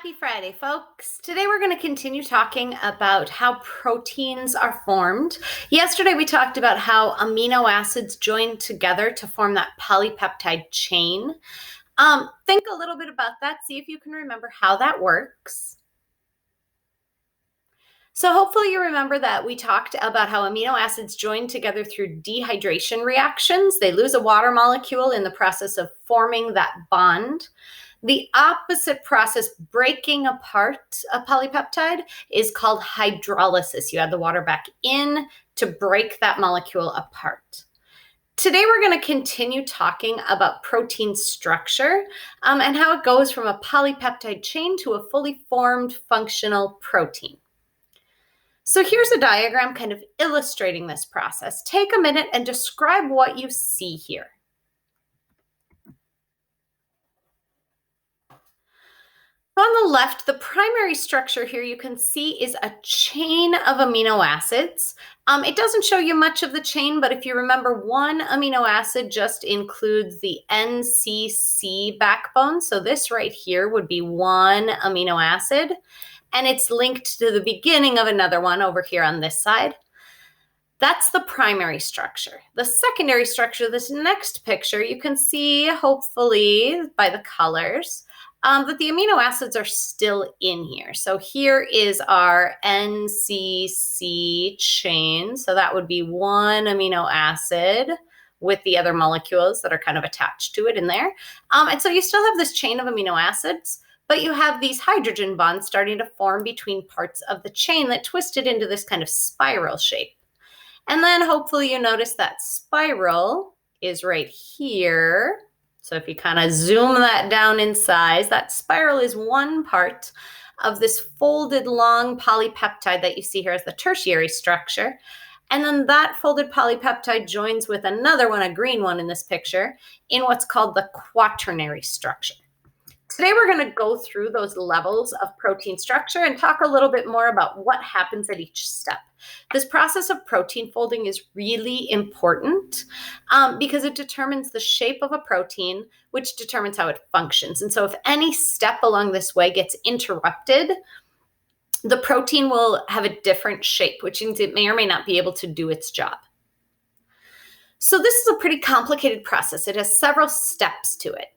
Happy Friday, folks. Today we're going to continue talking about how proteins are formed. Yesterday we talked about how amino acids join together to form that polypeptide chain. Think a little bit about that. See if you can remember how that works. So hopefully you remember that we talked about how amino acids join together through dehydration reactions. They lose a water molecule in the process of forming that bond. The opposite process, breaking apart a polypeptide, is called hydrolysis. You add the water back in to break that molecule apart. Today, we're going to continue talking about protein structure and how it goes from a polypeptide chain to a fully formed functional protein. So here's a diagram kind of illustrating this process. Take a minute and describe what you see here. On the left, the primary structure here you can see is a chain of amino acids. It doesn't show you much of the chain, but if you remember, one amino acid just includes the NCC backbone. So this right here would be one amino acid, and it's linked to the beginning of another one over here on this side. That's the primary structure. The secondary structure, this next picture, you can see hopefully by the colors, that the amino acids are still in here. So here is our NCC chain. So that would be one amino acid with the other molecules that are kind of attached to it in there. And so you still have this chain of amino acids, but you have these hydrogen bonds starting to form between parts of the chain that twisted into this kind of spiral shape. And then hopefully you notice that spiral is right here. So if you kind of zoom that down in size, that spiral is one part of this folded long polypeptide that you see here as the tertiary structure. And then that folded polypeptide joins with another one, a green one in this picture, in what's called the quaternary structure. Today we're going to go through those levels of protein structure and talk a little bit more about what happens at each step. This process of protein folding is really important because it determines the shape of a protein, which determines how it functions. And so if any step along this way gets interrupted, the protein will have a different shape, which means it may or may not be able to do its job. So this is a pretty complicated process. It has several steps to it.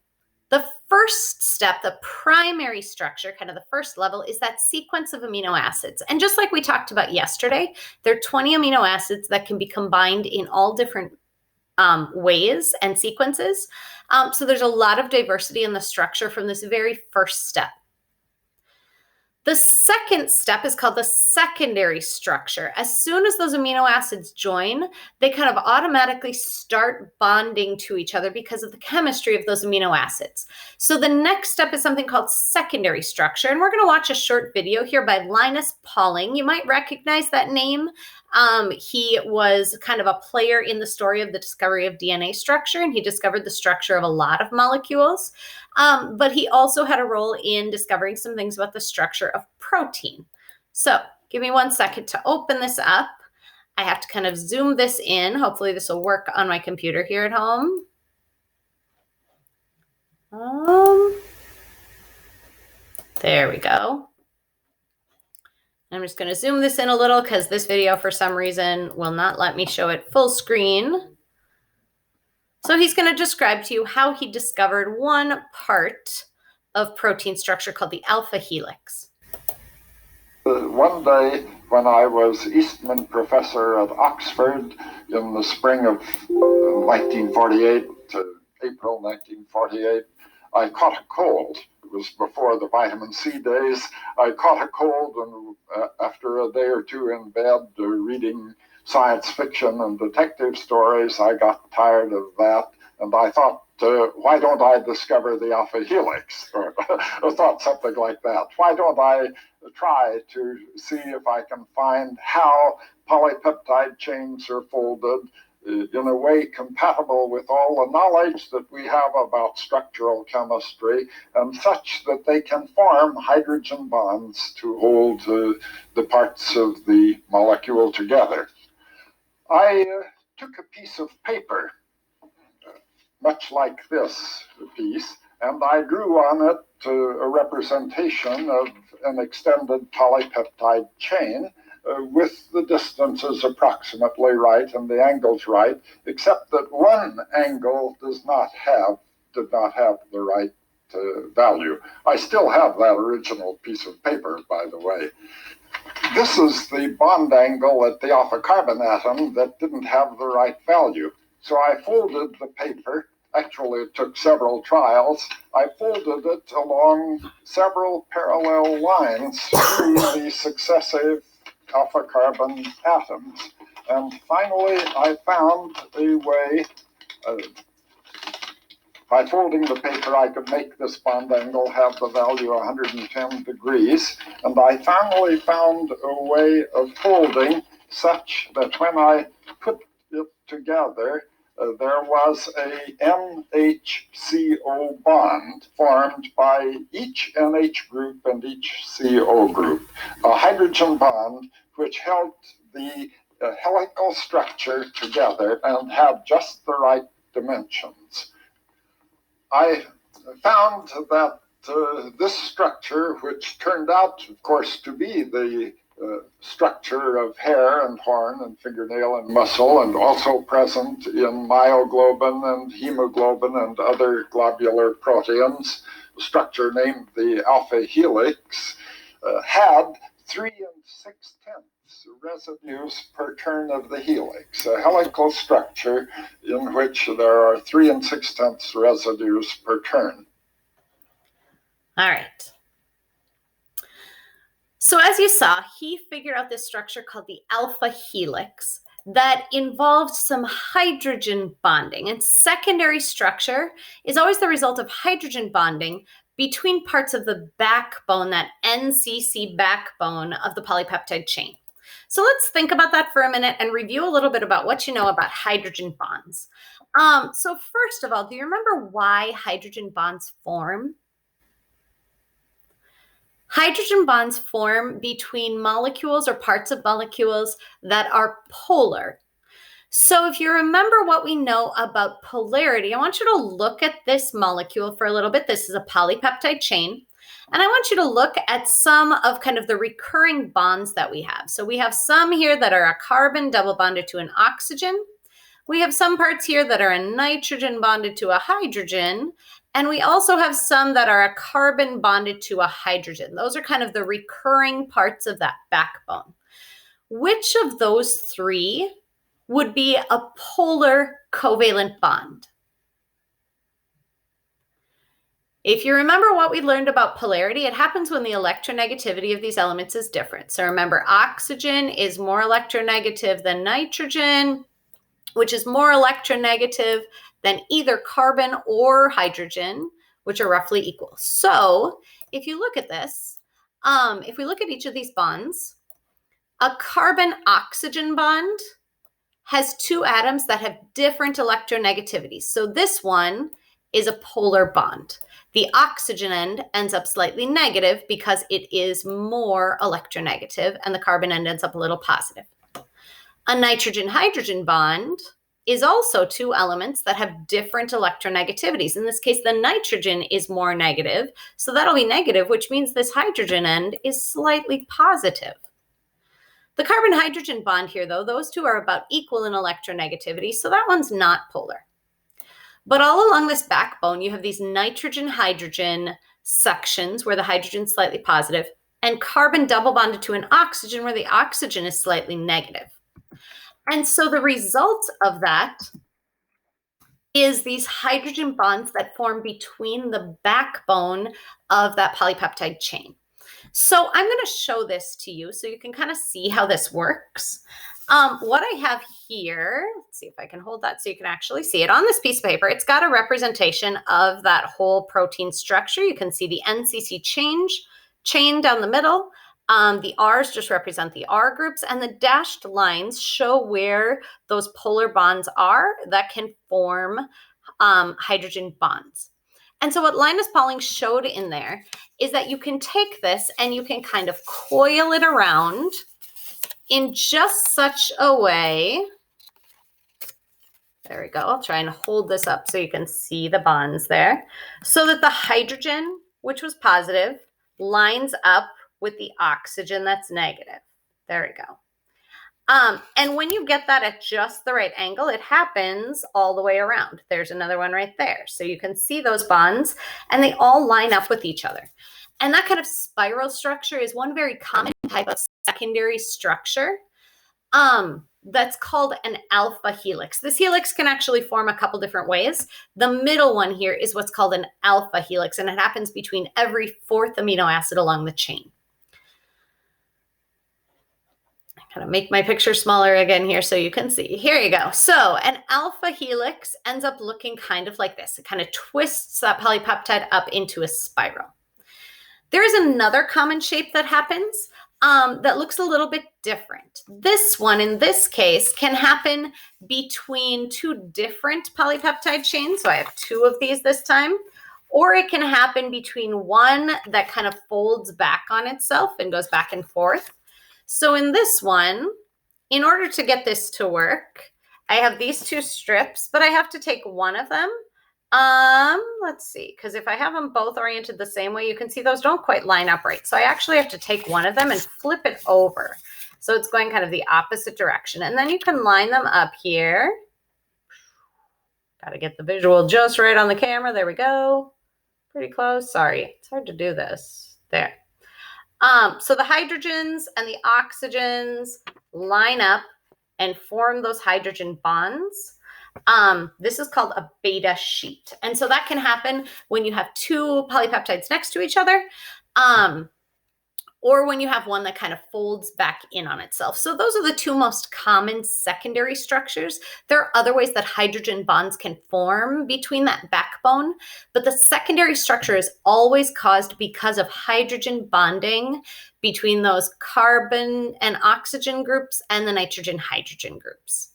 The first step, the primary structure, kind of the first level, is that sequence of amino acids. And just like we talked about yesterday, there are 20 amino acids that can be combined in all different ways and sequences. So there's a lot of diversity in the structure from this very first step. The second step is called the secondary structure. As soon as those amino acids join, they kind of automatically start bonding to each other because of the chemistry of those amino acids. So the next step is something called secondary structure. And we're going to watch a short video here by Linus Pauling. You might recognize that name. He was kind of a player in the story of the discovery of DNA structure, and he discovered the structure of a lot of molecules. But he also had a role in discovering some things about the structure of protein. So give me 1 second to open this up. I have to kind of zoom this in. Hopefully this will work on my computer here at home. There we go. I'm just going to zoom this in a little because this video, for some reason, will not let me show it full screen. So he's going to describe to you how he discovered one part of protein structure called the alpha helix. One day when I was Eastman professor at Oxford in the spring of 1948 to April 1948, I caught a cold. It was before the vitamin C days. I caught a cold, and after a day or two in bed reading science fiction and detective stories, I got tired of that, and I thought, why don't I discover the alpha helix? Or I thought something like that. Why don't I try to see if I can find how polypeptide chains are folded in a way compatible with all the knowledge that we have about structural chemistry, and such that they can form hydrogen bonds to hold the parts of the molecule together. I took a piece of paper, much like this piece, and I drew on it a representation of an extended polypeptide chain with the distances approximately right and the angles right, except that one angle did not have the right value. I still have that original piece of paper, by the way. This is the bond angle at the alpha carbon atom that didn't have the right value. So I folded the paper. Actually, it took several trials. I folded it along several parallel lines through the successive alpha carbon atoms. And finally, I found a way, by folding the paper, I could make this bond angle have the value 110 degrees. And I finally found a way of folding such that when I put it together, there was a NHCO bond formed by each NH group and each CO group, a hydrogen bond which held the helical structure together and had just the right dimensions. I found that this structure, which turned out, of course, to be the structure of hair and horn and fingernail and muscle, and also present in myoglobin and hemoglobin and other globular proteins, a structure named the alpha helix, had 3 6/10 residues per turn of the helix, a helical structure in which there are 3 6/10 residues per turn. All right. So as you saw, he figured out this structure called the alpha helix that involved some hydrogen bonding. And secondary structure is always the result of hydrogen bonding between parts of the backbone, that NCC backbone of the polypeptide chain. So let's think about that for a minute and review a little bit about what you know about hydrogen bonds. So first of all, do you remember why hydrogen bonds form? Hydrogen bonds form between molecules or parts of molecules that are polar. So if you remember what we know about polarity, I want you to look at this molecule for a little bit. This is a polypeptide chain. And I want you to look at some of kind of the recurring bonds that we have. So we have some here that are a carbon double bonded to an oxygen. We have some parts here that are a nitrogen bonded to a hydrogen. And we also have some that are a carbon bonded to a hydrogen. Those are kind of the recurring parts of that backbone. Which of those three would be a polar covalent bond? If you remember what we learned about polarity, it happens when the electronegativity of these elements is different. So remember, oxygen is more electronegative than nitrogen, which is more electronegative than either carbon or hydrogen, which are roughly equal. So if you look at this, if we look at each of these bonds, a carbon-oxygen bond has 2 atoms that have different electronegativities. So this one is a polar bond. The oxygen end ends up slightly negative because it is more electronegative, and the carbon end ends up a little positive. A nitrogen-hydrogen bond is also 2 elements that have different electronegativities. In this case, the nitrogen is more negative, so that'll be negative, which means this hydrogen end is slightly positive. The carbon-hydrogen bond here, though, those 2 are about equal in electronegativity, so that one's not polar. But all along this backbone, you have these nitrogen-hydrogen sections where the hydrogen is slightly positive, and carbon double bonded to an oxygen where the oxygen is slightly negative. And so the result of that is these hydrogen bonds that form between the backbone of that polypeptide chain. So I'm going to show this to you so you can kind of see how this works. What I have here, let's see if I can hold that so you can actually see it. On this piece of paper, it's got a representation of that whole protein structure. You can see the NCC chain down the middle. The R's just represent the R groups, and the dashed lines show where those polar bonds are that can form hydrogen bonds. And so what Linus Pauling showed in there is that you can take this and you can kind of coil it around in just such a way. There we go. I'll try and hold this up so you can see the bonds there. So that the hydrogen which was positive, lines up with the oxygen that's negative. There we go. And when you get that at just the right angle, it happens all the way around. There's another one right there. So you can see those bonds and they all line up with each other. And that kind of spiral structure is one very common type of secondary structure that's called an alpha helix. This helix can actually form a couple different ways. The middle one here is what's called an alpha helix, and it happens between every fourth amino acid along the chain. Kind of make my picture smaller again here so you can see. Here you go. So an alpha helix ends up looking kind of like this. It kind of twists that polypeptide up into a spiral. There is another common shape that happens that looks a little bit different. This one, in this case, can happen between two different polypeptide chains. So I have two of these this time. Or it can happen between one that kind of folds back on itself and goes back and forth. So in this one, in order to get this to work, I have these two strips, but I have to take one of them. Let's see, because if I have them both oriented the same way, you can see those don't quite line up right. So I actually have to take one of them and flip it over. So it's going kind of the opposite direction. And then you can line them up here. Got to get the visual just right on the camera. There we go. Pretty close. Sorry, it's hard to do this. There. So the hydrogens and the oxygens line up and form those hydrogen bonds. This is called a beta sheet. And so that can happen when you have two polypeptides next to each other, or when you have one that kind of folds back in on itself. So those are the two most common secondary structures. There are other ways that hydrogen bonds can form between that backbone, but the secondary structure is always caused because of hydrogen bonding between those carbon and oxygen groups and the nitrogen-hydrogen groups.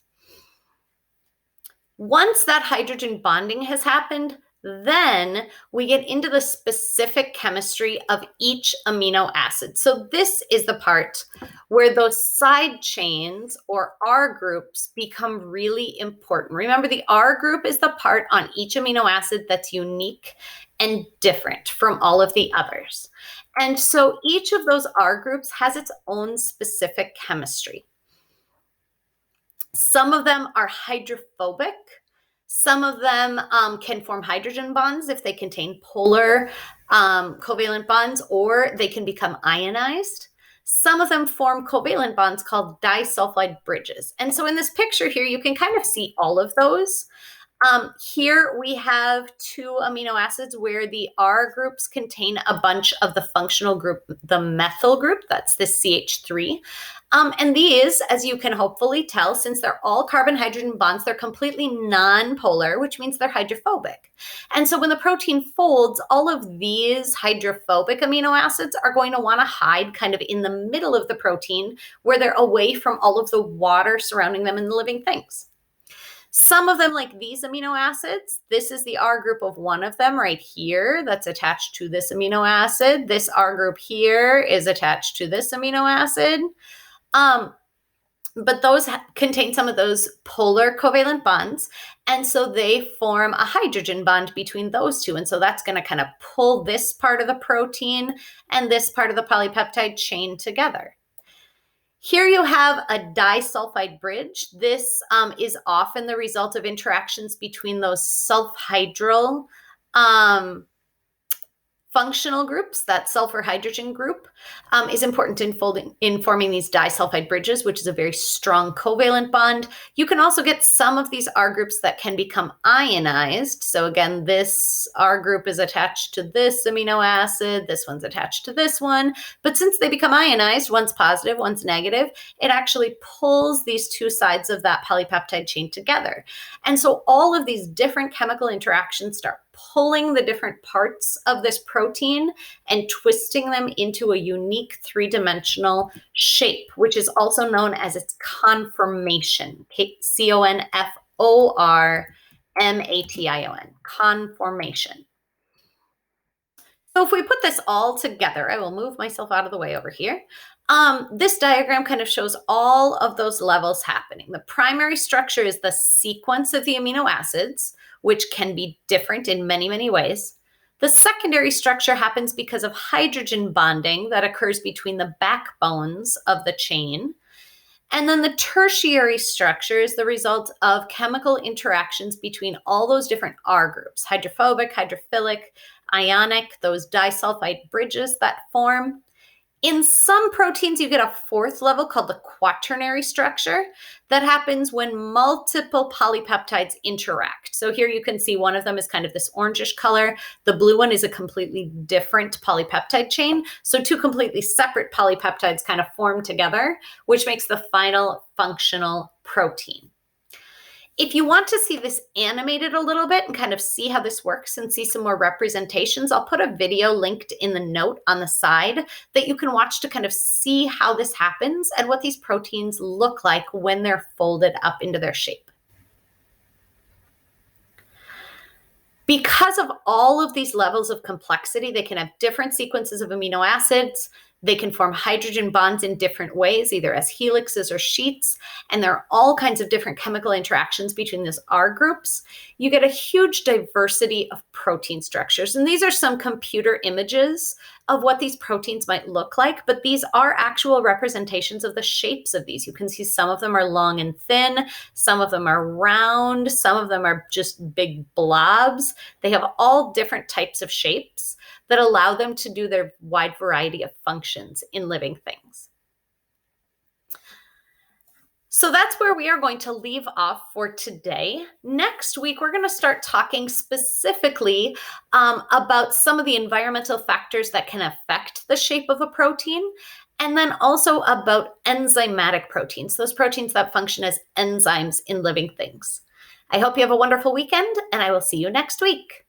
Once that hydrogen bonding has happened, then we get into the specific chemistry of each amino acid. So this is the part where those side chains or R groups become really important. Remember, the R group is the part on each amino acid that's unique and different from all of the others. And so each of those R groups has its own specific chemistry. Some of them are hydrophobic. Some of them can form hydrogen bonds if they contain polar covalent bonds, or they can become ionized. Some of them form covalent bonds called disulfide bridges. And so in this picture here, you can kind of see all of those. Here we have two amino acids where the R groups contain a bunch of the functional group, the methyl group, that's the CH3. And these, as you can hopefully tell, since they're all carbon-hydrogen bonds, they're completely non-polar, which means they're hydrophobic. And so when the protein folds, all of these hydrophobic amino acids are going to want to hide kind of in the middle of the protein where they're away from all of the water surrounding them and the living things. Some of them, like these amino acids, this is the R group of one of them right here that's attached to this amino acid. This R group here is attached to this amino acid. But those contain some of those polar covalent bonds. And so they form a hydrogen bond between those two. And so that's going to kind of pull this part of the protein and this part of the polypeptide chain together. Here you have a disulfide bridge. This is often the result of interactions between those sulfhydryl functional groups. That sulfur hydrogen group is important in forming these disulfide bridges, which is a very strong covalent bond. You can also get some of these R groups that can become ionized. So again, this R group is attached to this amino acid. This one's attached to this one. But since they become ionized, one's positive, one's negative, it actually pulls these two sides of that polypeptide chain together. And so all of these different chemical interactions start pulling the different parts of this protein and twisting them into a unique three-dimensional shape, which is also known as its conformation, conformation, conformation. So if we put this all together, I will move myself out of the way over here. This diagram kind of shows all of those levels happening. The primary structure is the sequence of the amino acids, which can be different in many, many ways. The secondary structure happens because of hydrogen bonding that occurs between the backbones of the chain. And then the tertiary structure is the result of chemical interactions between all those different R groups, hydrophobic, hydrophilic, ionic, those disulfide bridges that form. In some proteins, you get a fourth level called the quaternary structure that happens when multiple polypeptides interact. So here you can see one of them is kind of this orangish color. The blue one is a completely different polypeptide chain. So two completely separate polypeptides kind of form together, which makes the final functional protein. If you want to see this animated a little bit and kind of see how this works and see some more representations, I'll put a video linked in the note on the side that you can watch to kind of see how this happens and what these proteins look like when they're folded up into their shape. Because of all of these levels of complexity, they can have different sequences of amino acids. They can form hydrogen bonds in different ways, either as helixes or sheets, and there are all kinds of different chemical interactions between these R groups. You get a huge diversity of protein structures, and these are some computer images of what these proteins might look like, but these are actual representations of the shapes of these. You can see some of them are long and thin, some of them are round, some of them are just big blobs. They have all different types of shapes that allow them to do their wide variety of functions in living things. So that's where we are going to leave off for today. Next week, we're going to start talking specifically about some of the environmental factors that can affect the shape of a protein, and then also about enzymatic proteins, those proteins that function as enzymes in living things. I hope you have a wonderful weekend, and I will see you next week.